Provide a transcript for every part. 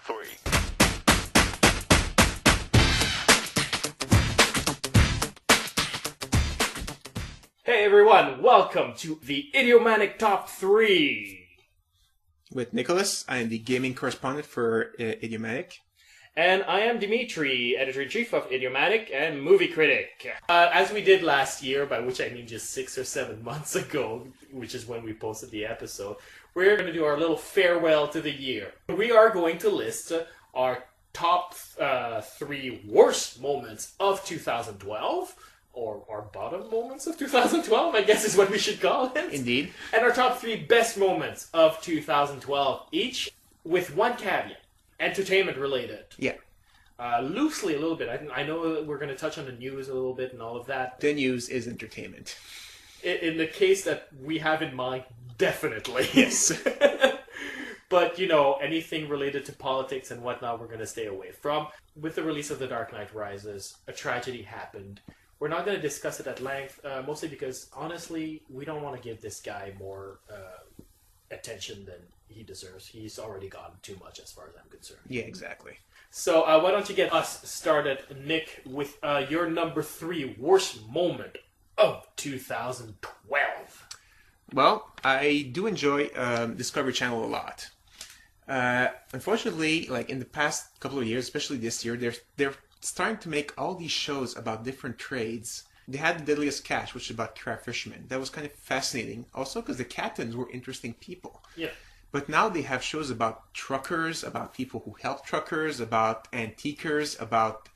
3. Hey everyone, welcome to the Idiomatic Top 3. With Nicholas, I am the gaming correspondent for Idiomatic. And I am Dimitri, editor-in-chief of Idiomatic and movie critic. As we did last year, by which I mean just 6 or 7 months ago, which is when we posted the episode, we're going to do our little farewell to the year. We are going to list our top 3 worst moments of 2012, or our bottom moments of 2012, I guess is what we should call it. Indeed. And our top 3 best moments of 2012 each, with one caveat. Entertainment related. Yeah. Loosely a little bit. I know we're going to touch on the news a little bit and all of that. The news is entertainment. In the case that we have in mind, definitely. Yes. But, you know, anything related to politics and whatnot, we're going to stay away from. With the release of The Dark Knight Rises, a tragedy happened. We're not going to discuss it at length, mostly because, honestly, we don't want to give this guy more attention than he deserves. He's already gotten too much as far as I'm concerned. Yeah, exactly. So why don't you get us started, Nick, with your number 3 worst moment of 2012. Well, I do enjoy Discovery Channel a lot. Unfortunately, like in the past couple of years, especially this year, they're starting to make all these shows about different trades. They had The Deadliest Catch, which is about crab fishermen. That was kind of fascinating. Also because the captains were interesting people. Yeah. But now they have shows about truckers, about people who help truckers, about antiquers, about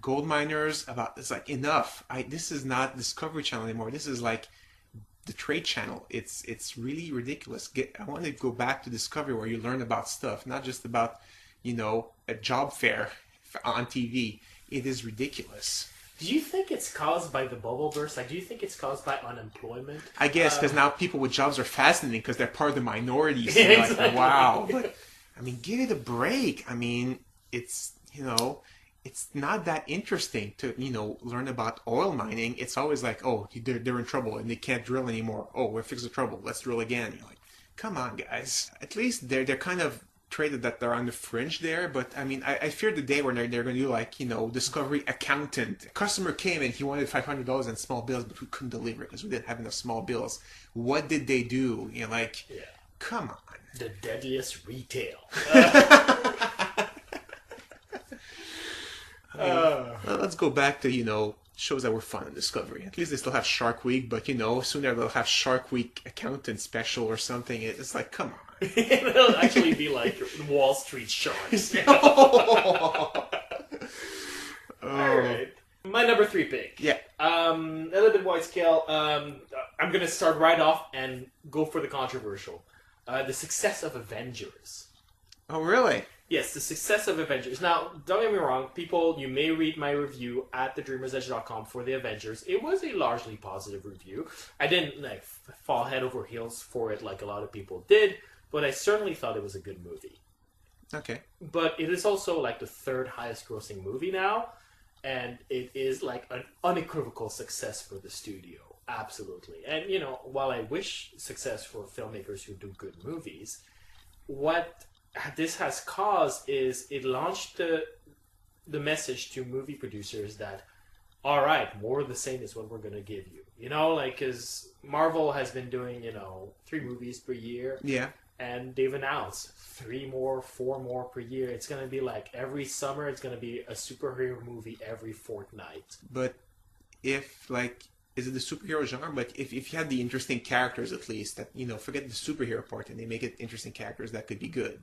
gold miners, it's like enough. This is not Discovery Channel anymore. This is like the Trade Channel. It's really ridiculous. I want to go back to Discovery where you learn about stuff, not just about, a job fair on TV. It is ridiculous. Do you think it's caused by the bubble burst? Like, do you think it's caused by unemployment? I guess because now people with jobs are fascinating because they're part of the minorities. Yeah, You're exactly. like, wow. But, give it a break. It's not that interesting to, learn about oil mining. It's always like, oh, they're in trouble and they can't drill anymore. Oh, we're fixing the trouble. Let's drill again. You're like, come on, guys. At least they're kind of traded that they're on the fringe there, but I fear the day when they're going to do Discovery Accountant. A customer came and he wanted $500 in small bills, but we couldn't deliver because we didn't have enough small bills. What did they do? Come on. The deadliest retail. Let's go back to shows that were fun on Discovery. At least they still have Shark Week, but sooner they'll have Shark Week Accountant Special or something. It's like, come on. It'll actually be like Wall Street Sharks. Alright. My number 3 pick. Yeah. A little bit wide scale. I'm going to start right off and go for the controversial. The success of Avengers. Oh, really? Yes, the success of Avengers. Now, don't get me wrong, people, you may read my review at thedreamersedge.com for the Avengers. It was a largely positive review. I didn't fall head over heels for it like a lot of people did, but I certainly thought it was a good movie. Okay. But it is also like the 3rd highest grossing movie now, and it is like an unequivocal success for the studio. Absolutely. And, while I wish success for filmmakers who do good movies, what this has caused is it launched the message to movie producers that, all right, more of the same is what we're going to give you. Because Marvel has been doing, 3 movies per year. Yeah. And they've announced 3 more, 4 more per year. It's going to be like every summer, it's going to be a superhero movie every fortnight. But if, is it the superhero genre? But if you had the interesting characters, at least, that, forget the superhero part and they make it interesting characters, that could be good.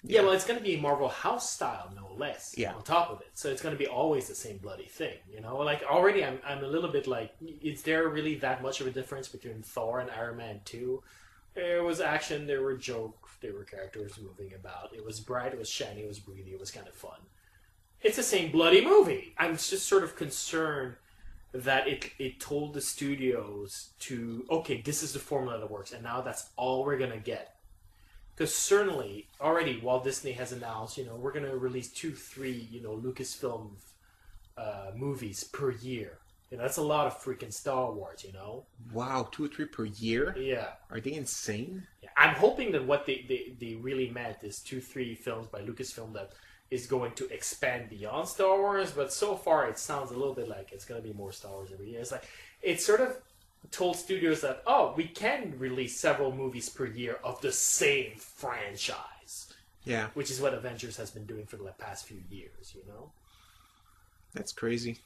Yeah, well, it's going to be Marvel house style, no less, yeah. on top of it. So it's going to be always the same bloody thing, Already I'm a little bit like, is there really that much of a difference between Thor and Iron Man 2? There was action, there were jokes, there were characters moving about. It was bright, it was shiny, it was breathy, it was kind of fun. It's the same bloody movie. I'm just sort of concerned that it told the studios to, okay, this is the formula that works, and now that's all we're going to get. Because certainly, already, Walt Disney has announced, we're going to release 2-3, Lucasfilm movies per year. You know, that's a lot of freaking Star Wars, you know? Wow, 2 or 3 per year? Yeah. Are they insane? Yeah. I'm hoping that what they really meant is 2, 3 films by Lucasfilm that is going to expand beyond Star Wars, but so far it sounds a little bit like it's going to be more Star Wars every year. It's like, it sort of told studios that, oh, we can release several movies per year of the same franchise. Yeah. Which is what Avengers has been doing for the past few years, you know? That's crazy.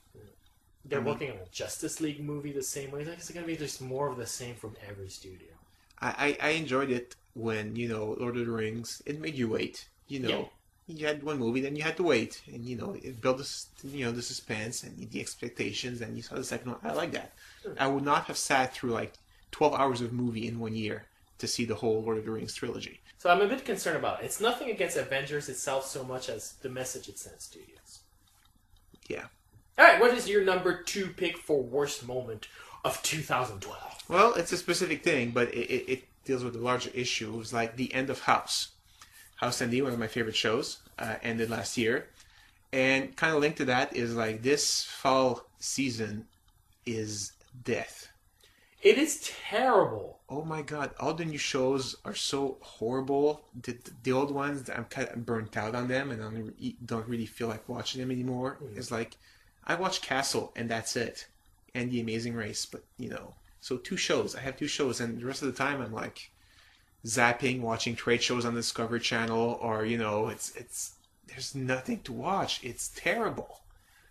They're working on a Justice League movie the same way. It's going to be just more of the same from every studio. I enjoyed it when, Lord of the Rings, it made you wait. You had one movie, then you had to wait. And, it built the suspense and the expectations, and you saw the second one. I like that. Sure. I would not have sat through, 12 hours of movie in 1 year to see the whole Lord of the Rings trilogy. So I'm a bit concerned about it. It's nothing against Avengers itself so much as the message it sends studios. Yeah. All right, what is your number 2 pick for worst moment of 2012? Well, it's a specific thing, but it deals with a larger issue. It was like the end of House. House MD, one of my favorite shows, ended last year. And kind of linked to that is this fall season is death. It is terrible. Oh my god, all the new shows are so horrible. The old ones, I'm kind of burnt out on them and I don't really feel like watching them anymore. It's like, I watch Castle and that's it. And The Amazing Race, but so 2 shows. I have 2 shows and the rest of the time I'm zapping, watching trade shows on the Discovery Channel or, it's there's nothing to watch. It's terrible.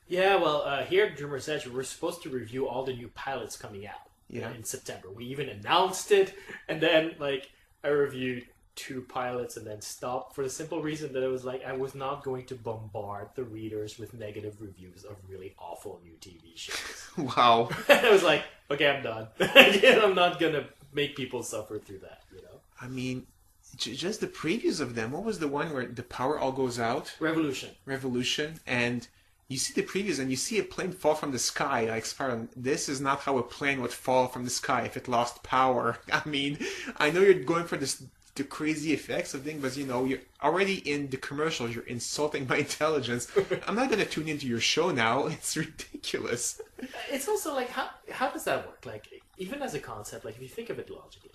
Yeah, well, here at Dreamer's Edge, we're supposed to review all the new pilots coming out in September. We even announced it, and then, I reviewed 2 pilots and then stopped for the simple reason that it was I was not going to bombard the readers with negative reviews of really awful new TV shows. Wow. And I was like, okay, I'm done. I'm not going to make people suffer through that, I mean, just the previews of them. What was the one where the power all goes out? Revolution. And you see the previews and you see a plane fall from the sky. Spiral, this is not how a plane would fall from the sky if it lost power. I mean, I know you're going for the crazy effects of things, but you're already in the commercials. You're insulting my intelligence. I'm not going to tune into your show now. It's ridiculous. It's also how does that work? Even as a concept, if you think of it logically,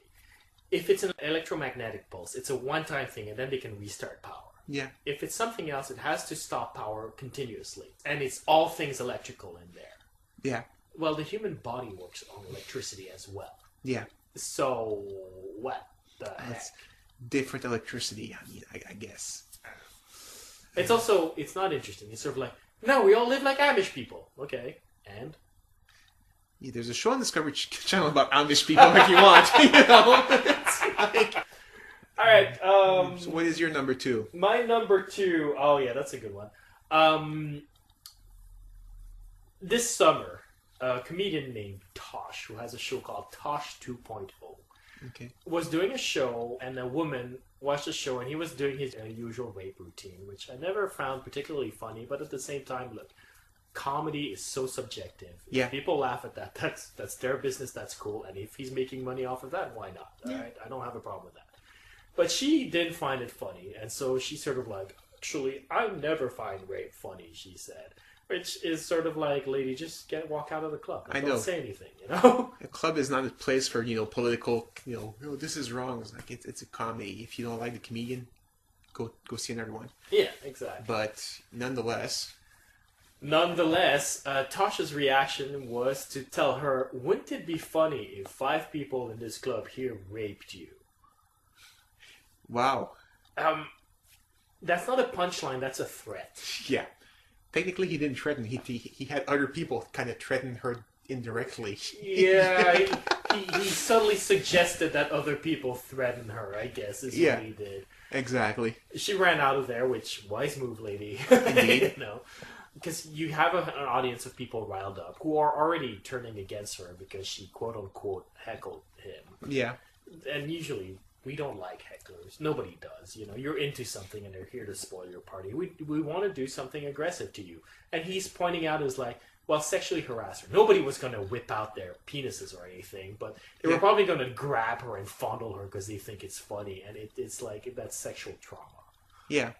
if it's an electromagnetic pulse, it's a one-time thing, and then they can restart power. Yeah. If it's something else, it has to stop power continuously, and it's all things electrical in there. Yeah. Well, the human body works on electricity as well. Yeah. So what the heck? Different electricity. I mean, I guess. It's not interesting. It's sort of no, we all live like Amish people. Okay, and. Yeah, there's a show on Discovery Channel about Amish people if you want. It's all right. So what is your number 2? My number 2. Oh yeah, that's a good one. This summer, a comedian named Tosh, who has a show called Tosh 2.0, was doing a show, and a woman watched the show, and he was doing his usual rape routine, which I never found particularly funny, but at the same time, look. Comedy is so subjective. Yeah. If people laugh at that, that's their business, that's cool. And if he's making money off of that, why not? All right? I don't have a problem with that. But she didn't find it funny. And so she sort of actually, I never find rape funny, she said. Which is sort of lady, just walk out of the club. Don't say anything, A club is not a place for, political, this is wrong. It's a comedy. If you don't like the comedian, go see another one. Yeah, exactly. But nonetheless, Tasha's reaction was to tell her, wouldn't it be funny if 5 people in this club here raped you? Wow. That's not a punchline, that's a threat. Yeah. Technically, he didn't threaten. He had other people kind of threaten her indirectly. Yeah, he subtly suggested that other people threaten her, I guess, is what he did. Exactly. She ran out of there, which, wise move, lady. Indeed. Because you have an audience of people riled up who are already turning against her because she quote-unquote heckled him. Yeah. And usually, we don't like hecklers. Nobody does. You're into something and they're here to spoil your party. We want to do something aggressive to you. And he's pointing out as sexually harass her. Nobody was going to whip out their penises or anything, but they were probably going to grab her and fondle her because they think it's funny. And it's that's sexual trauma. Yeah.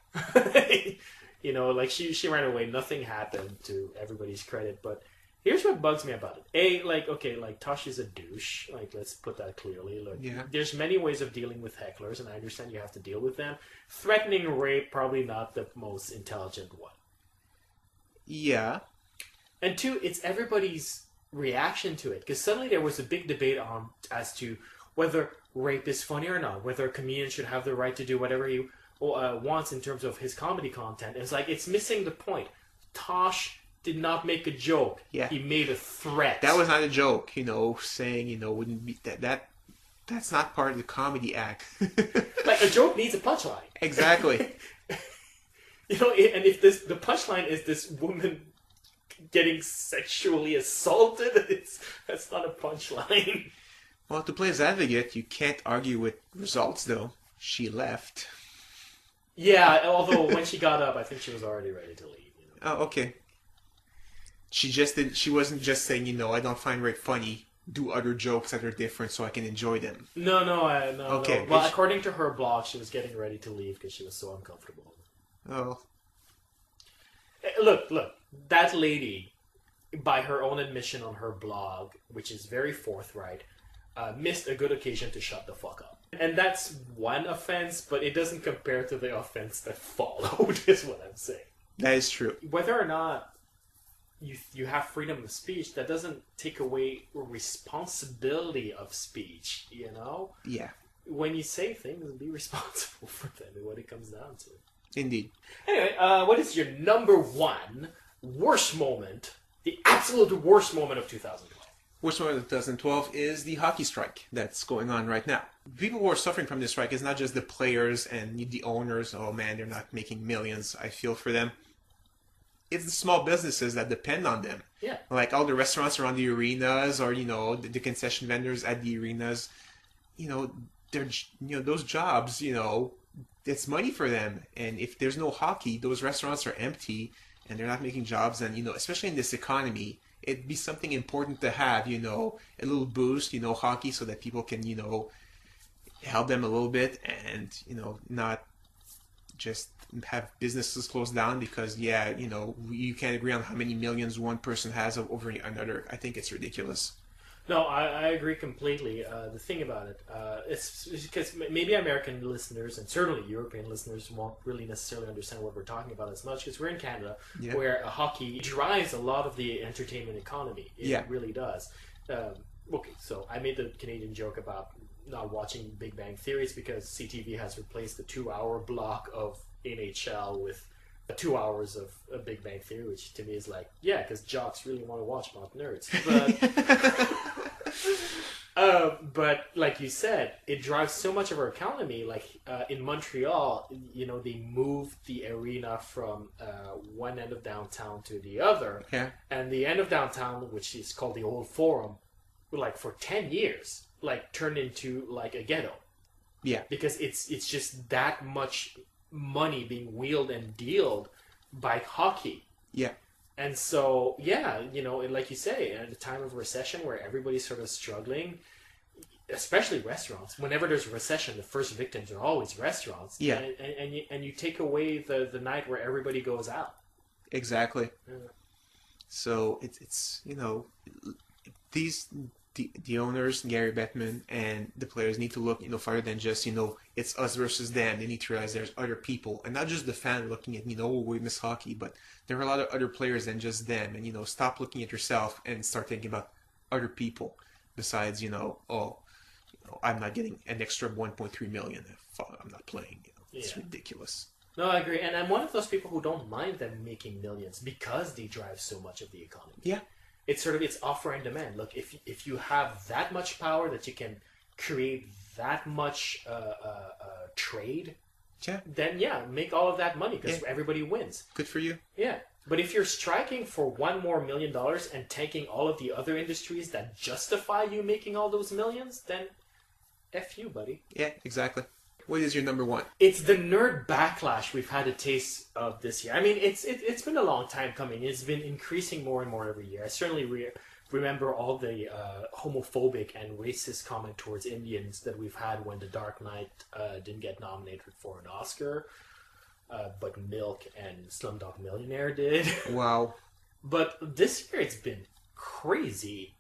She ran away. Nothing happened, to everybody's credit, but Here's what bugs me about it. Okay, like Tosh is a douche. Like, let's put that clearly. Look, Yeah. there's many ways of dealing with hecklers, and I understand you have to deal with them. Threatening rape, probably not the most intelligent one. Yeah. And two, it's everybody's reaction to it. Because suddenly there was a big debate on as to whether rape is funny or not, whether a comedian should have the right to do whatever he wants in terms of his comedy content. It's like, it's missing the point. Tosh did not make a joke. Yeah. He made a threat. That was not a joke, saying, wouldn't be that's not part of the comedy act. Like, a joke needs a punchline. Exactly. And if the punchline is this woman getting sexually assaulted, that's not a punchline. Well, to play as advocate, you can't argue with results, though. She left. Yeah, although when she got up, I think she was already ready to leave. Oh, okay. She wasn't just saying, I don't find rape funny. Do other jokes that are different so I can enjoy them. No. Okay. No. Well, according to her blog, she was getting ready to leave because she was so uncomfortable. Oh. Look. That lady, by her own admission on her blog, which is very forthright, missed a good occasion to shut the fuck up. And that's one offense, but it doesn't compare to the offense that followed, is what I'm saying. That is true. Whether or not you have freedom of speech, that doesn't take away responsibility of speech, Yeah. When you say things, be responsible for them, is what it comes down to. Indeed. Anyway, what is your number one worst moment, the absolute worst moment of 2012? Worst moment of 2012 is the hockey strike that's going on right now. People who are suffering from this strike is not just the players and the owners. Oh man, they're not making millions. I feel for them. It's the small businesses that depend on them. Yeah. Like all the restaurants around the arenas, or the concession vendors at the arenas. They're those jobs. It's money for them. And if there's no hockey, those restaurants are empty, and they're not making jobs. And especially in this economy, it'd be something important to have. A little boost. Hockey, so that people can help them a little bit, and not just have businesses closed down because you can't agree on how many millions one person has over another. I think it's ridiculous. No, I agree completely. The thing about it, it's because maybe American listeners and certainly European listeners won't really necessarily understand what we're talking about as much because we're in Canada, Yeah. where hockey drives a lot of the entertainment economy. It really does. Okay, so I made the Canadian joke about not watching Big Bang Theories because CTV has replaced the 2-hour block of NHL with 2 hours of a Big Bang Theory, which to me is like, yeah, because jocks really want to watch about nerds. But like you said, it drives so much of our economy. Like in Montreal, they moved the arena from one end of downtown to the other. Yeah. And the end of downtown, which is called the Old Forum, like for 10 years, like turned into like a ghetto. Yeah. Because it's just that much money being wheeled and dealed by hockey. Yeah. And so, yeah, like you say, at a time of recession where everybody's sort of struggling, especially restaurants. Whenever there's a recession, the first victims are always restaurants. Yeah. And you take away the night where everybody goes out. Exactly. Yeah. So it's the owners, Gary Bettman, and the players need to look farther than just it's us versus them. They need to realize there's other people, and not just the fan looking at we miss hockey, but there are a lot of other players than just them. And stop looking at yourself and start thinking about other people besides I'm not getting an extra 1.3 million if I'm not playing. It's ridiculous. No, I agree, and I'm one of those people who don't mind them making millions because they drive so much of the economy. Yeah. It's it's offer and demand. Look, if you have that much power that you can create that much trade, then make all of that money because everybody wins. Good for you. Yeah, but if you're striking for $1 more million and tanking all of the other industries that justify you making all those millions, then F you, buddy. Yeah, exactly. What is your number one? It's the nerd backlash we've had a taste of this year. I mean, it's been a long time coming. It's been increasing more and more every year. I certainly remember all the homophobic and racist comment towards Indians that we've had when The Dark Knight didn't get nominated for an Oscar, but Milk and Slumdog Millionaire did. Wow. But this year it's been crazy.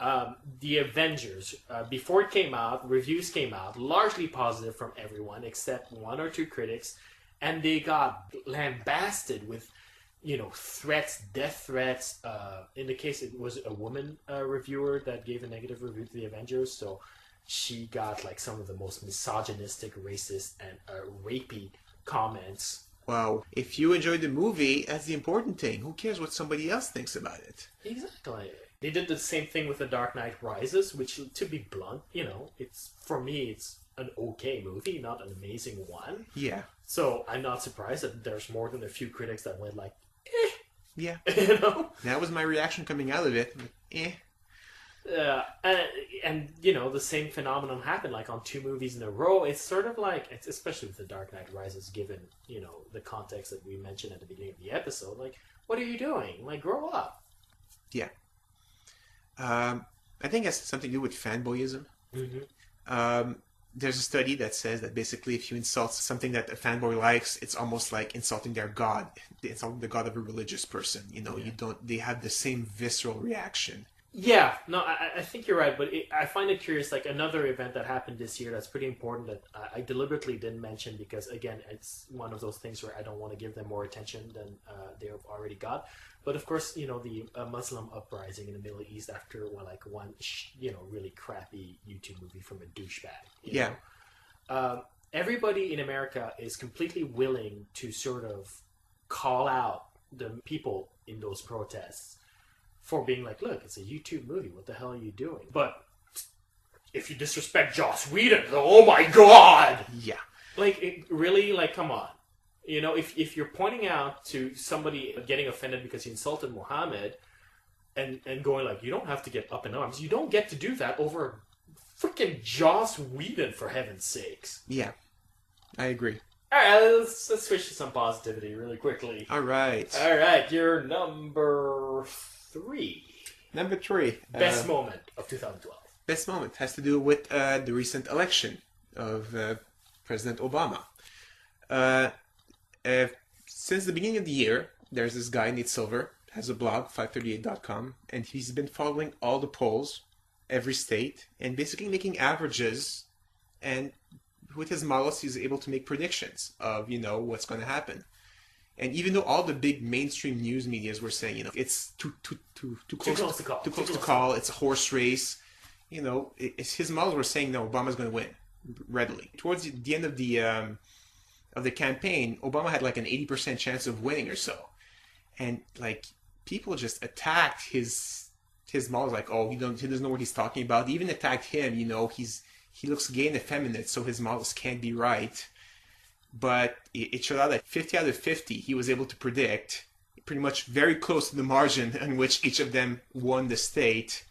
The Avengers, before it came out, reviews came out, largely positive from everyone except one or two critics, and they got lambasted with, threats, death threats. In the case, it was a woman reviewer that gave a negative review to the Avengers, so she got like some of the most misogynistic, racist, and rapey comments. Wow. If you enjoyed the movie, that's the important thing. Who cares what somebody else thinks about it? Exactly. They did the same thing with The Dark Knight Rises, which, to be blunt, it's for me, it's an okay movie, not an amazing one. Yeah. So I'm not surprised that there's more than a few critics that went like, Yeah. you know. That was my reaction coming out of it. And the same phenomenon happened like on two movies in a row. It's sort of like, especially with The Dark Knight Rises, given the context that we mentioned at the beginning of the episode. Like, what are you doing? Like, grow up. Yeah. I think it has something to do with fanboyism. Mm-hmm. There's a study that says that basically if you insult something that a fanboy likes, it's almost like insulting their god, insulting the god of a religious person. They have the same visceral reaction. Yeah, no, I think you're right, but I find it curious, like another event that happened this year that's pretty important that I deliberately didn't mention because, again, it's one of those things where I don't want to give them more attention than they've already got. But of course, the Muslim uprising in the Middle East after one really crappy YouTube movie from a douchebag. Yeah. Everybody in America is completely willing to sort of call out the people in those protests for being like, look, it's a YouTube movie. What the hell are you doing? But if you disrespect Joss Whedon, oh my god! Yeah. Come on. If you're pointing out to somebody getting offended because he insulted Muhammad and going like, you don't have to get up in arms. You don't get to do that over freaking Joss Whedon, for heaven's sakes. Yeah. I agree. All right, let's switch to some positivity really quickly. All right. You're number 3. Number 3. Best moment of 2012. Best moment has to do with the recent election of President Obama. Since the beginning of the year, there's this guy, Nate Silver, has a blog, 538.com, and he's been following all the polls, every state, and basically making averages, and with his models, he's able to make predictions of, what's going to happen. And even though all the big mainstream news medias were saying, it's too close to call, it's a horse race, his models were saying, no, Obama's going to win readily. Towards the end of the campaign, Obama had like an 80% chance of winning or so. And like people just attacked his models like, oh, he doesn't know what he's talking about. They even attacked him, he looks gay and effeminate, so his models can't be right. But it showed out that 50 out of 50 he was able to predict, pretty much very close to the margin in which each of them won the state.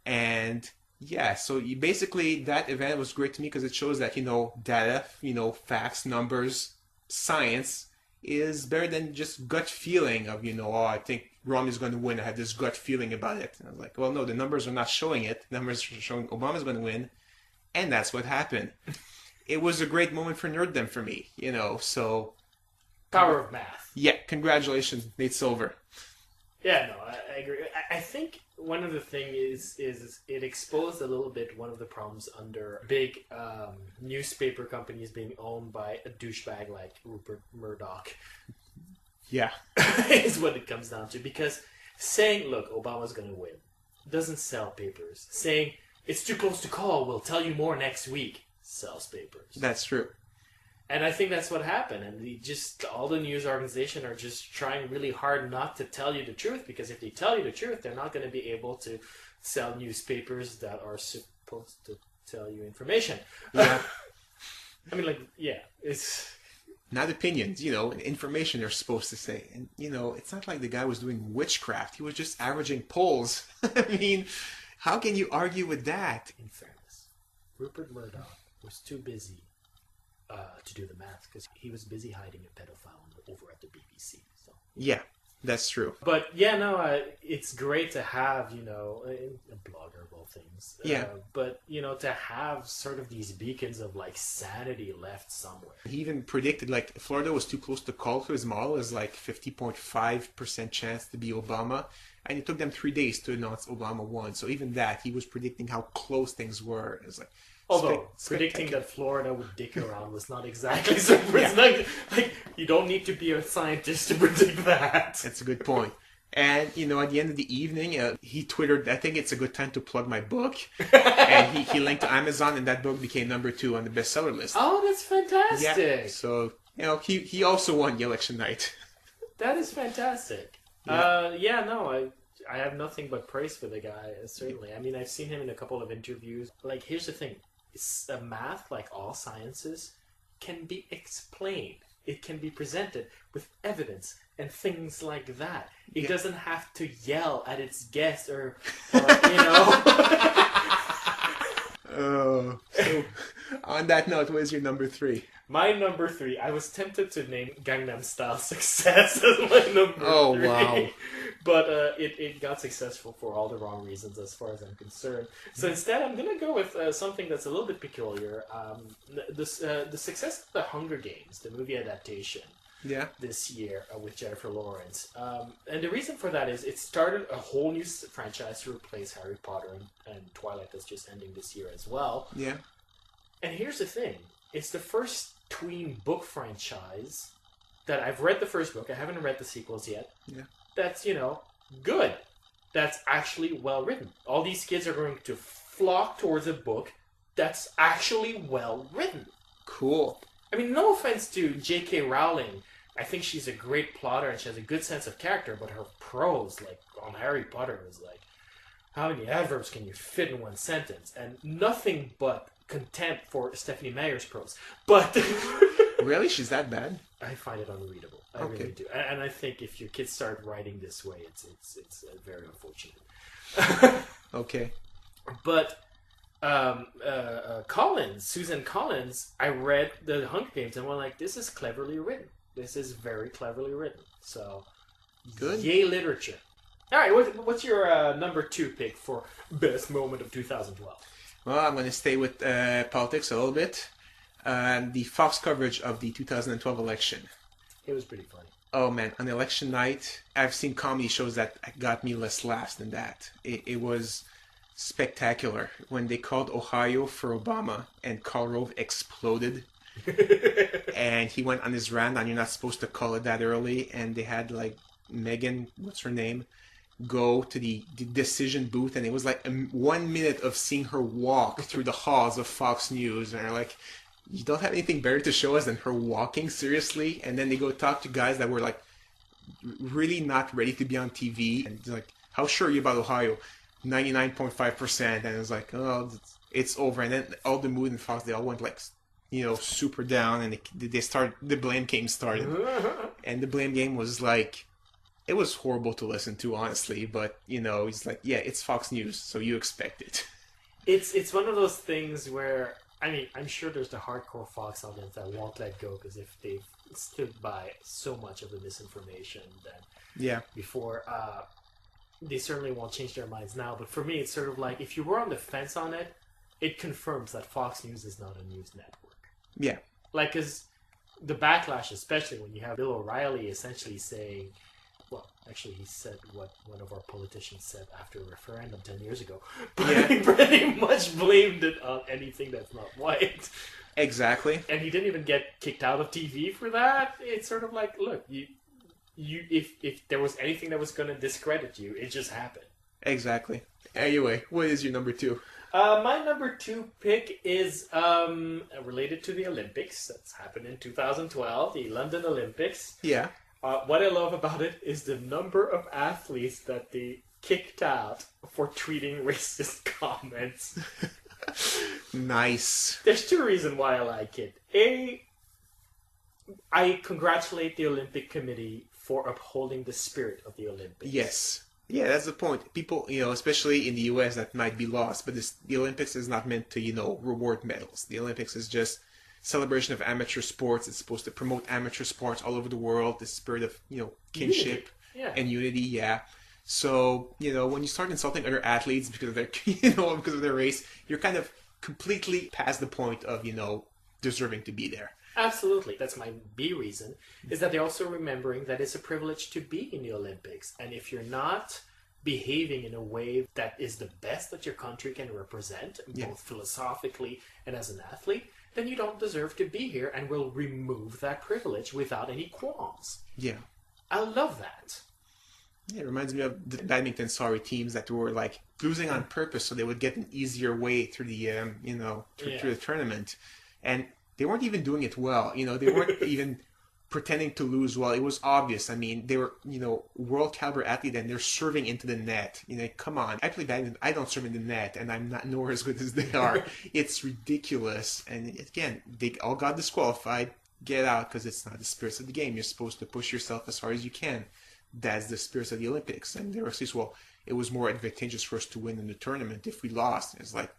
And yeah, so basically that event was great to me because it shows that, data, facts, numbers, science is better than just gut feeling of, I think Romney's going to win. I have this gut feeling about it. And I was like, well, no, the numbers are not showing it. The numbers are showing Obama's going to win. And that's what happened. It was a great moment for nerddom for me, so... Power of math. Yeah, congratulations, Nate Silver. Yeah, no, I agree. I think one of the things is it exposed a little bit one of the problems under big newspaper companies being owned by a douchebag like Rupert Murdoch. Yeah. Is what it comes down to. Because saying, look, Obama's going to win doesn't sell papers. Saying, it's too close to call, we'll tell you more next week, sells papers. That's true. And I think that's what happened. And all the news organizations are just trying really hard not to tell you the truth, because if they tell you the truth, they're not going to be able to sell newspapers that are supposed to tell you information. Yeah. It's... Not opinions, information they're supposed to say. And, it's not like the guy was doing witchcraft. He was just averaging polls. I mean, how can you argue with that? In fairness, Rupert Murdoch was too busy to do the math because he was busy hiding a pedophile over at the BBC. So yeah, that's true. But yeah, no, it's great to have a blogger of all things things. Yeah. But to have sort of these beacons of like sanity left somewhere. He even predicted like Florida was too close to call, to his model is like 50.5% chance to be Obama. And it took them 3 days to announce Obama won. So even that, he was predicting how close things were. It was like Although predicting that Florida would dick around was not exactly so. It's not, like you don't need to be a scientist to predict that. That's a good point. And at the end of the evening, he twittered, "I think it's a good time to plug my book," and he linked to Amazon, and that book became #2 on the bestseller list. Oh, that's fantastic! Yeah. So he also won the election night. That is fantastic. Yeah. I have nothing but praise for the guy. Certainly, I mean, I've seen him in a couple of interviews. Like, here's the thing: math, like all sciences, can be explained. It can be presented with evidence and things like that. It doesn't have to yell at its guests or Oh, so on that note, what is your #3? My #3, I was tempted to name Gangnam Style Success as my #3. Oh, wow. But it got successful for all the wrong reasons as far as I'm concerned. So instead, I'm going to go with something that's a little bit peculiar. The success of The Hunger Games, the movie adaptation, this year with Jennifer Lawrence. And the reason for that is it started a whole new franchise to replace Harry Potter and Twilight that's just ending this year as well. Yeah. And here's the thing. It's the first tween book franchise that I've read the first book. I haven't read the sequels yet. Yeah. That's, good. That's actually well written. All these kids are going to flock towards a book that's actually well written. Cool. I mean, no offense to J.K. Rowling. I think she's a great plotter and she has a good sense of character, but her prose, like on Harry Potter, was like, how many adverbs can you fit in one sentence? And nothing but contempt for Stephanie Meyer's prose. But really, she's that bad? I find it unreadable. I really do. And I think if your kids start writing this way, it's very unfortunate. Okay. But Susan Collins, I read The Hunger Games and went like, this is cleverly written. This is very cleverly written. So, good. Yay literature. All right, what's your #2 pick for best moment of 2012? Well, I'm going to stay with politics a little bit. The Fox coverage of the 2012 election. It was pretty funny. Oh man, on election night, I've seen comedy shows that got me less laughs than that. It was spectacular. When they called Ohio for Obama and Karl Rove exploded. And he went on his rant on you're not supposed to call it that early. And they had like Megan, what's her name, go to the decision booth, and it was like 1 minute of seeing her walk through the halls of Fox News, and they're like, you don't have anything better to show us than her walking, seriously? And then they go talk to guys that were like really not ready to be on TV, and like, how sure are you about Ohio? 99.5%. And it was like, oh, it's over. And then all the mood in Fox, they all went like, super down, and the blame game started. And the blame game was like, it was horrible to listen to, honestly, but, it's like, yeah, it's Fox News, so you expect it. It's one of those things where, I mean, I'm sure there's the hardcore Fox audience that won't let go, because if they've stood by so much of the misinformation then before, they certainly won't change their minds now. But for me, it's sort of like, if you were on the fence on it, it confirms that Fox News is not a news network. Yeah. Like, because the backlash, especially when you have Bill O'Reilly essentially saying, well, actually, he said what one of our politicians said after a referendum 10 years ago. But he pretty much blamed it on anything that's not white. Exactly. And he didn't even get kicked out of TV for that. It's sort of like, look, if there was anything that was going to discredit you, it just happened. Exactly. Anyway, what is your #2? My #2 pick is related to the Olympics. That's happened in 2012, the London Olympics. Yeah. What I love about it is the number of athletes that they kicked out for tweeting racist comments. Nice. There's two reasons why I like it. I congratulate the Olympic Committee for upholding the spirit of the Olympics. Yes. Yeah, that's the point. People, especially in the US, that might be lost, but the Olympics is not meant to, reward medals. The Olympics is just celebration of amateur sports. It's supposed to promote amateur sports all over the world, the spirit of, kinship and unity, yeah. So, when you start insulting other athletes because of their, because of their race, you're kind of completely past the point of, deserving to be there. Absolutely. That's my B reason, is that they're also remembering that it's a privilege to be in the Olympics. And if you're not behaving in a way that is the best that your country can represent, both philosophically and as an athlete, then you don't deserve to be here, and will remove that privilege without any qualms. Yeah. I love that. Yeah, it reminds me of the badminton sorry teams that were like losing on purpose so they would get an easier way through the through the tournament, and they weren't even doing it well. They weren't even pretending to lose well. It was obvious. I mean, they were world caliber athlete and they're serving into the net. Come on. I play badminton. I don't serve in the net, and I'm not nowhere as good as they are. It's ridiculous. And again, they all got disqualified. Get out, because it's not the spirit of the game. You're supposed to push yourself as far as you can. That's the spirit of the Olympics. And they were saying, well, it was more advantageous for us to win in the tournament. If we lost, it's like,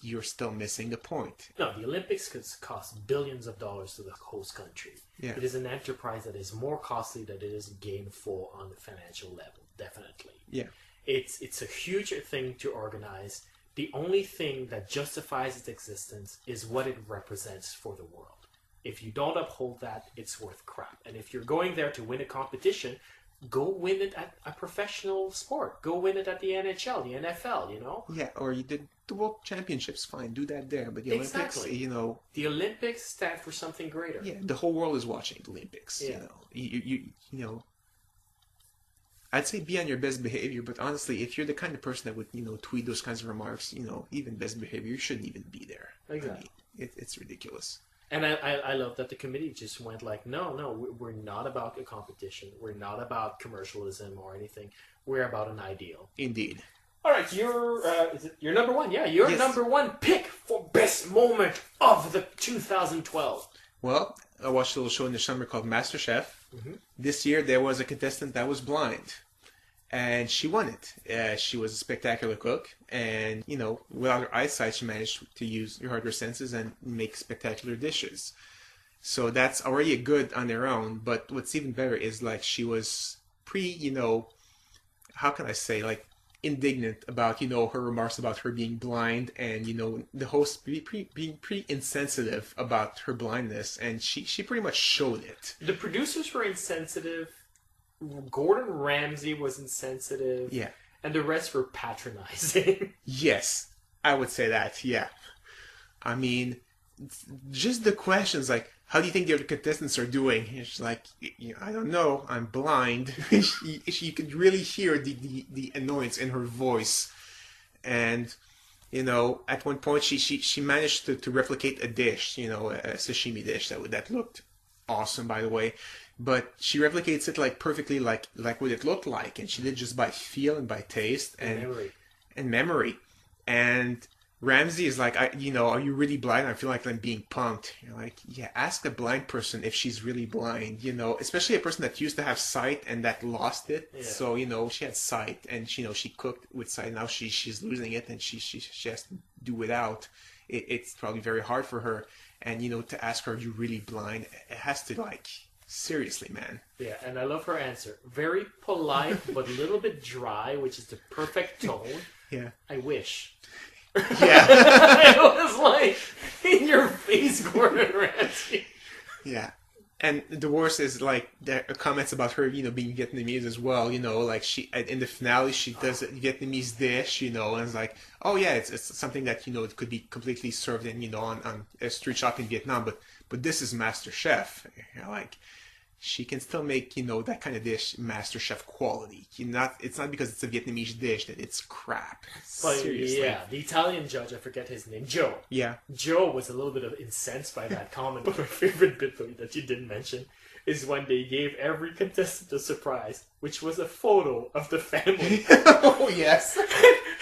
you're still missing the point. No, the Olympics could cost billions of dollars to the host country. Yeah. It is an enterprise that is more costly than it is gainful on the financial level, definitely. Yeah. It's a huge thing to organize. The only thing that justifies its existence is what it represents for the world. If you don't uphold that, it's worth crap. And if you're going there to win a competition, go win it at a professional sport. Go win it at the NHL, the NFL, Yeah, or you did the World Championships, fine, do that there. But the Olympics, The Olympics stand for something greater. Yeah, the whole world is watching the Olympics, Yeah. I'd say be on your best behavior, but honestly, if you're the kind of person that would, tweet those kinds of remarks, even best behavior, you shouldn't even be there. Exactly. I mean, it's ridiculous. And I love that the committee just went like, no, we're not about a competition. We're not about commercialism or anything. We're about an ideal. Indeed. All right, is it your number one? Yeah, your Yes. number one pick for best moment of the 2012. Well, I watched a little show in the summer called MasterChef. Mm-hmm. This year, there was a contestant that was blind. And she won it. She was a spectacular cook. And, without her eyesight, she managed to use her hardware senses and make spectacular dishes. So that's already good on their own. But what's even better is, she was how can I say, indignant about, her remarks about her being blind. And, the host being pretty insensitive about her blindness. And she pretty much showed it. The producers were insensitive. Gordon Ramsay was insensitive. Yeah. And the rest were patronizing. Yes, I would say that, yeah. I mean, just the questions like, how do you think the other contestants are doing? It's like, I don't know, I'm blind. You could really hear the annoyance in her voice. And, at one point she managed to replicate a dish, a sashimi dish that looked awesome, by the way. But she replicates it perfectly like what it looked like, and she did just by feel and by taste and memory. And Ramsey is like, are you really blind? I feel like I'm being punked. You're like, yeah, ask a blind person if she's really blind. Especially a person that used to have sight and that lost it. Yeah. So she had sight, and she cooked with sight. Now she's losing it, and she has to do without. It's probably very hard for her. And to ask her, are you really blind? It has to seriously, man. Yeah, and I love her answer. Very polite, but a little bit dry, which is the perfect tone. Yeah. I wish. Yeah. It was like, in your face, Gordon Ramsay. Yeah. And the worst is, the comments about her, being Vietnamese as well, she, in the finale, she does a Vietnamese dish, and it's like, oh yeah, it's something that, it could be completely served in, on a street shop in Vietnam, but this is MasterChef. She can still make, that kind of dish MasterChef quality. It's not because it's a Vietnamese dish that it's crap. But seriously. Yeah, the Italian judge, I forget his name, Joe. Yeah. Joe was a little bit incensed by that comment. But my favorite bit that you didn't mention is when they gave every contestant a surprise, which was a photo of the family. Oh, yes.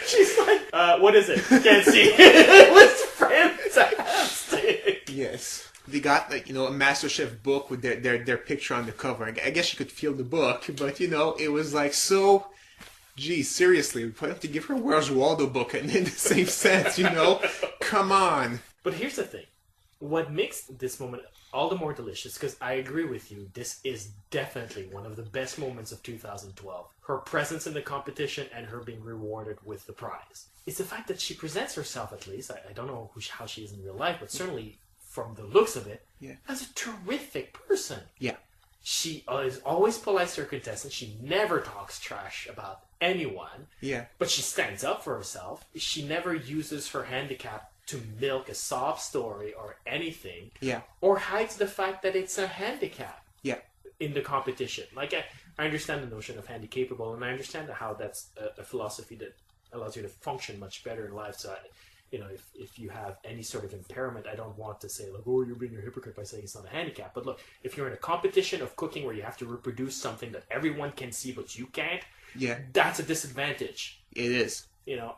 She's like, what is it? Can't see. It was fantastic. Yes. They got a MasterChef book with their picture on the cover. I guess you could feel the book, but it was so. Geez, seriously, we probably have to give her a Where's Waldo book in the same sense, Come on. But here's the thing: what makes this moment all the more delicious because I agree with you. This is definitely one of the best moments of 2012. Her presence in the competition and her being rewarded with the prize. It's the fact that she presents herself, at least. I don't know how she is in real life, but certainly from the looks of it, as a terrific person. Yeah. She is always polite to her contestants. She never talks trash about anyone. Yeah. But she stands up for herself. She never uses her handicap to milk a sob story or anything. Yeah. Or hides the fact that it's a handicap. Yeah. In the competition. Like, I understand the notion of handicapable, and I understand how that's a philosophy that allows you to function much better in life. So, if you have any sort of impairment, I don't want to say, like, oh, you're being a hypocrite by saying it's not a handicap. But look, if you're in a competition of cooking where you have to reproduce something that everyone can see but you can't, that's a disadvantage. It is.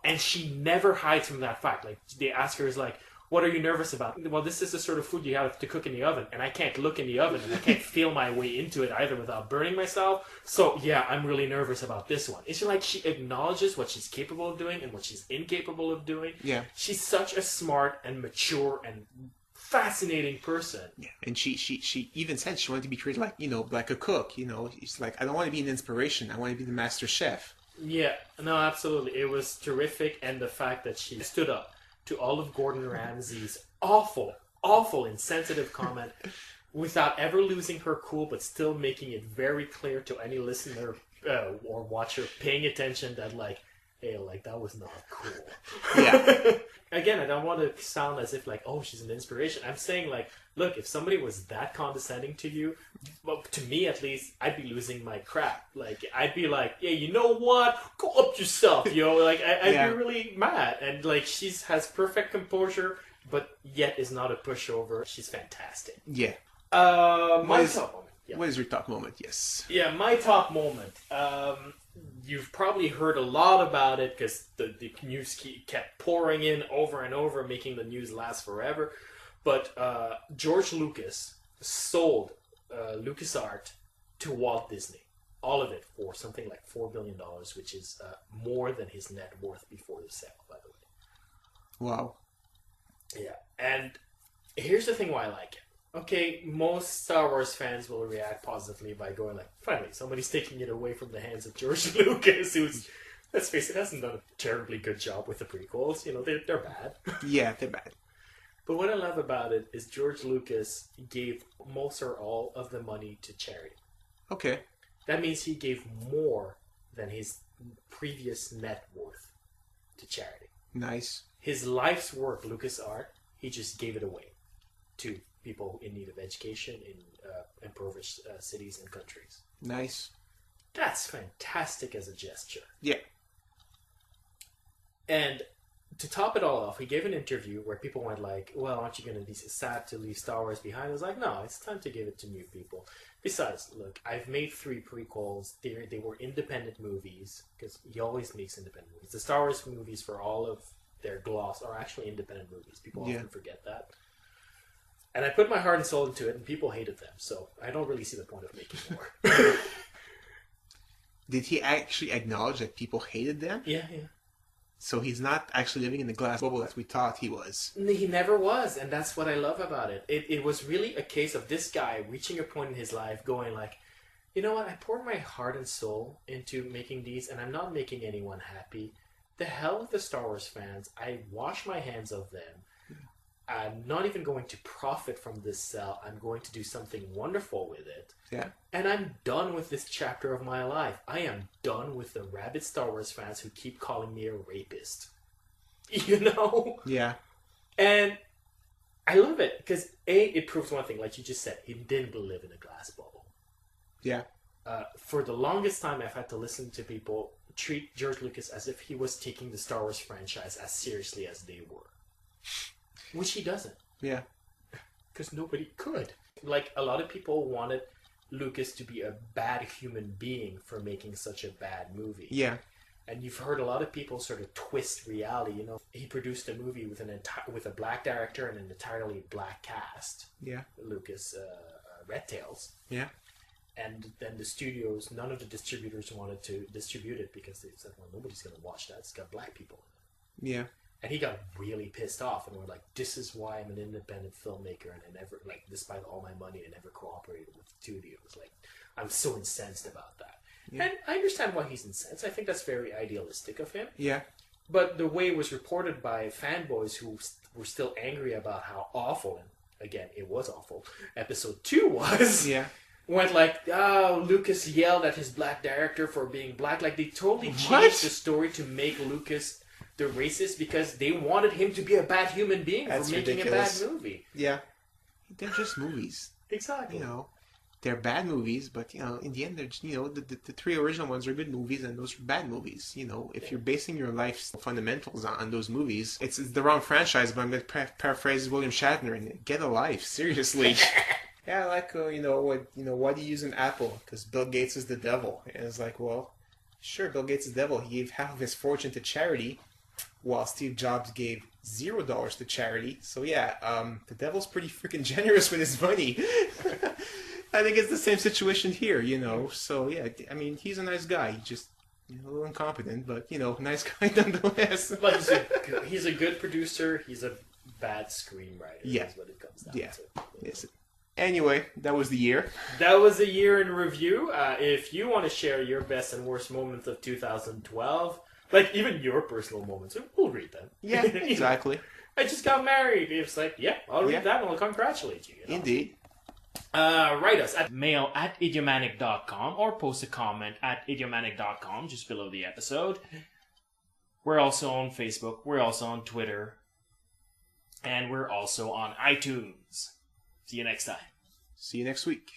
And she never hides from that fact. Like, they ask her, is like, what are you nervous about? Well, this is the sort of food you have to cook in the oven, and I can't look in the oven, and I can't feel my way into it either without burning myself. So, yeah, I'm really nervous about this one. It's like she acknowledges what she's capable of doing and what she's incapable of doing. Yeah. She's such a smart and mature and fascinating person. Yeah, and she even said she wanted to be treated like a cook. She's like, I don't want to be an inspiration. I want to be the master chef. Yeah, no, absolutely. It was terrific, and the fact that she stood up to all of Gordon Ramsay's awful, insensitive comment without ever losing her cool, but still making it very clear to any listener or watcher paying attention that, like, hey, like, that was not cool. Yeah. Again, I don't want to sound as if, like, oh, she's an inspiration. I'm saying, like, look, if somebody was that condescending to you, well, to me at least, I'd be losing my crap. Like, I'd be like, yeah, you know what? Go up yourself, Like, I'd be really mad. And, like, she has perfect composure, but yet is not a pushover. She's fantastic. Yeah. My top moment. Yeah. What is your top moment? Yes. Yeah, my top moment. You've probably heard a lot about it because the news kept pouring in over and over, making the news last forever. But George Lucas sold LucasArts to Walt Disney. All of it for something like $4 billion, which is more than his net worth before the sale, by the way. Wow. Yeah, and here's the thing why I like it. Okay, most Star Wars fans will react positively by going like, finally, somebody's taking it away from the hands of George Lucas, who's, let's face it, hasn't done a terribly good job with the prequels. They're bad. Yeah, they're bad. But what I love about it is George Lucas gave most or all of the money to charity. Okay. That means he gave more than his previous net worth to charity. Nice. His life's work, LucasArts, he just gave it away to people in need of education in impoverished cities and countries. Nice. That's fantastic as a gesture. Yeah. And to top it all off, he gave an interview where people went like, well, aren't you going to be sad to leave Star Wars behind? I was like, no, it's time to give it to new people. Besides, look, I've made 3 prequels. They were independent movies, because he always makes independent movies. The Star Wars movies, for all of their gloss, are actually independent movies. People often forget that. And I put my heart and soul into it, and people hated them, so I don't really see the point of making more. Did he actually acknowledge that people hated them? Yeah. So he's not actually living in the glass bubble that we thought he was. He never was, and that's what I love about it. It was really a case of this guy reaching a point in his life going like, you know what, I poured my heart and soul into making these, and I'm not making anyone happy. The hell with the Star Wars fans. I wash my hands of them. I'm not even going to profit from this sell. I'm going to do something wonderful with it. Yeah. And I'm done with this chapter of my life. I am done with the rabid Star Wars fans who keep calling me a rapist. You know? Yeah. And I love it because, A, it proves one thing. Like you just said, he didn't live in a glass bubble. Yeah. For the longest time, I've had to listen to people treat George Lucas as if he was taking the Star Wars franchise as seriously as they were. Which he doesn't. Yeah. Because nobody could. Like, a lot of people wanted Lucas to be a bad human being for making such a bad movie. Yeah. And you've heard a lot of people sort of twist reality. You know, he produced a movie with with a black director and an entirely black cast. Yeah. Lucas, Red Tails. Yeah. And then the studios, none of the distributors wanted to distribute it because they said, well, nobody's going to watch that. It's got black people in it. Yeah. And he got really pissed off and were like, "This is why I'm an independent filmmaker, and I never, like, despite all my money, I never cooperated with studios. Like, I'm so incensed about that." Yeah. And I understand why he's incensed. I think that's very idealistic of him. Yeah. But the way it was reported by fanboys who were still angry about how awful, and again, it was awful, episode 2 was, Yeah. went like, "Oh, Lucas yelled at his black director for being black." Like, they totally changed What? the story to make Lucas the racist because they wanted him to be a bad human being That's for making ridiculous. a bad movie. Yeah. They're just movies. Exactly. You know, they're bad movies, but, you know, in the end, they're just, you know, the three original ones are good movies and those are bad movies. You know, if you're basing your life's fundamentals on those movies, it's the wrong franchise, but I'm going to paraphrase William Shatner and get a life. Seriously. Yeah, like, why do you use an apple? Because Bill Gates is the devil. And it's like, well, sure, Bill Gates is the devil. He gave half of his fortune to charity, while Steve Jobs gave $0 to charity. So yeah, the devil's pretty freaking generous with his money. I think it's the same situation here, you know. So yeah, I mean, he's a nice guy. He just, you know, a little incompetent, but, you know, nice guy nonetheless. But he's a good producer. He's a bad screenwriter. Yeah. Is what it comes down Yeah. to. Yes. Anyway, that was the year. That was a year in review. If you want to share your best and worst moments of 2012, like even your personal moments, we'll read them. Yeah, exactly. I just got married. It's like, yeah, I'll read Yeah. that and I'll congratulate you. You know? Indeed. Write us at mail@idiomatic.com or post a comment at idiomatic.com just below the episode. We're also on Facebook. We're also on Twitter. And we're also on iTunes. See you next time. See you next week.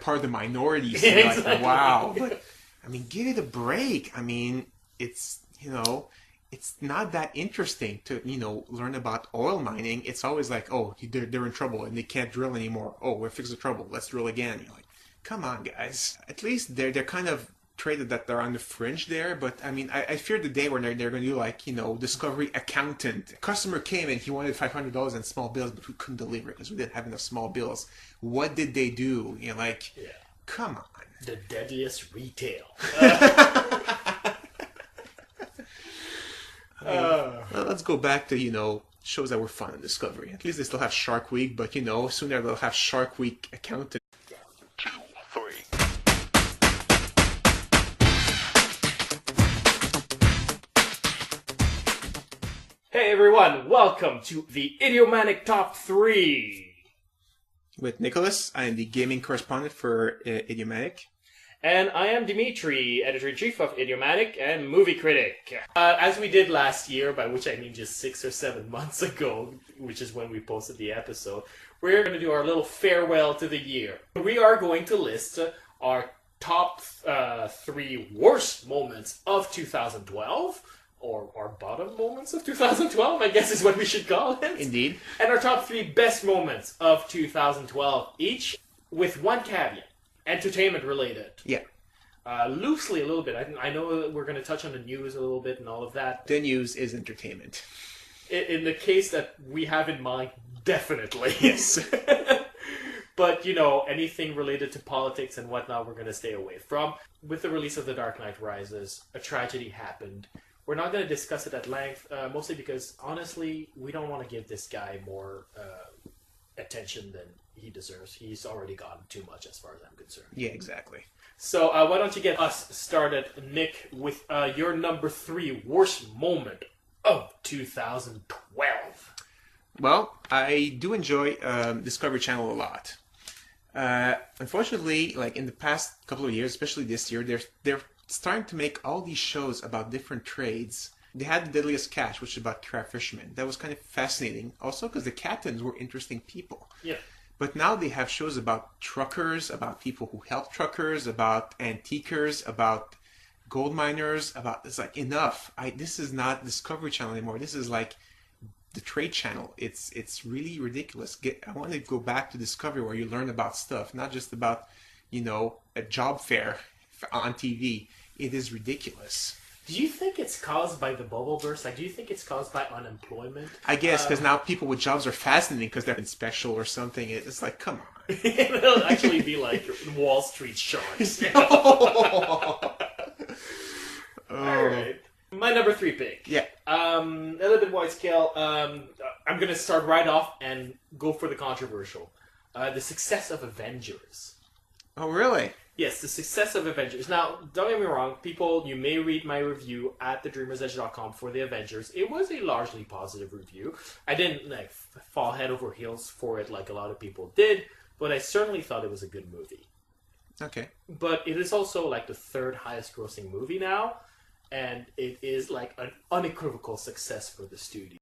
Part of the minority. So Exactly. like, wow. But, I mean, give it a break. I mean, it's, you know, it's not that interesting to, you know, learn about oil mining. It's always like, oh, they're in trouble and they can't drill anymore. Oh, we're fixing the trouble. Let's drill again. You're like, come on, guys. At least they're kind of traded that they're on the fringe there, but I mean, I fear the day when they're going to do like, you know, Discovery Accountant. A customer came and he wanted $500 in small bills, but we couldn't deliver it because we didn't have enough small bills. What did they do? You know, like, Yeah. come on. The deadliest retail. Well, let's go back to, you know, shows that were fun on Discovery. At least they still have Shark Week, but, you know, sooner they'll have Shark Week Accountant. 2, 3. Hey everyone, welcome to the Idiomatic Top 3. With Nicholas, I am the gaming correspondent for Idiomatic. And I am Dimitri, editor-in-chief of Idiomatic and movie critic. As we did last year, by which I mean just 6 or 7 months ago, which is when we posted the episode, we're going to do our little farewell to the year. We are going to list our top 3 worst moments of 2012, or our bottom moments of 2012, I guess is what we should call it. Indeed. And our top 3 best moments of 2012 each, with one caveat. Entertainment related. Yeah. Loosely a little bit. I know we're going to touch on the news a little bit and all of that. The news is entertainment. In the case that we have in mind, definitely. Yes. But, you know, anything related to politics and whatnot, we're going to stay away from. With the release of The Dark Knight Rises, a tragedy happened. We're not going to discuss it at length, mostly because, honestly, we don't want to give this guy more attention than he deserves. He's already gotten too much as far as I'm concerned. Yeah, exactly. So why don't you get us started, Nick, with your number 3 worst moment of 2012. Well, I do enjoy Discovery Channel a lot. Unfortunately, like in the past couple of years, especially this year, they're starting to make all these shows about different trades. They had The Deadliest Catch, which is about crab fishermen. That was kind of fascinating. Also because the captains were interesting people. Yeah. But now they have shows about truckers, about people who help truckers, about antiquers, about gold miners, about, it's like, enough. This is not Discovery Channel anymore. This is like the Trade Channel. It's really ridiculous. I want to go back to Discovery where you learn about stuff, not just about, you know, a job fair on TV. It is ridiculous. Do you think it's caused by the bubble burst? Like, do you think it's caused by unemployment? I guess because now people with jobs are fascinating because they're special or something. It's like, come on. It'll actually be like Wall Street sharks. Oh. All right. My number 3 pick. Yeah. A little bit wide scale. I'm going to start right off and go for the controversial. The success of Avengers. Oh, really? Yes, the success of Avengers. Now, don't get me wrong, people, you may read my review at thedreamersedge.com for the Avengers. It was a largely positive review. I didn't like fall head over heels for it like a lot of people did, but I certainly thought it was a good movie. Okay. But it is also like the 3rd highest grossing movie now, and it is like an unequivocal success for the studio.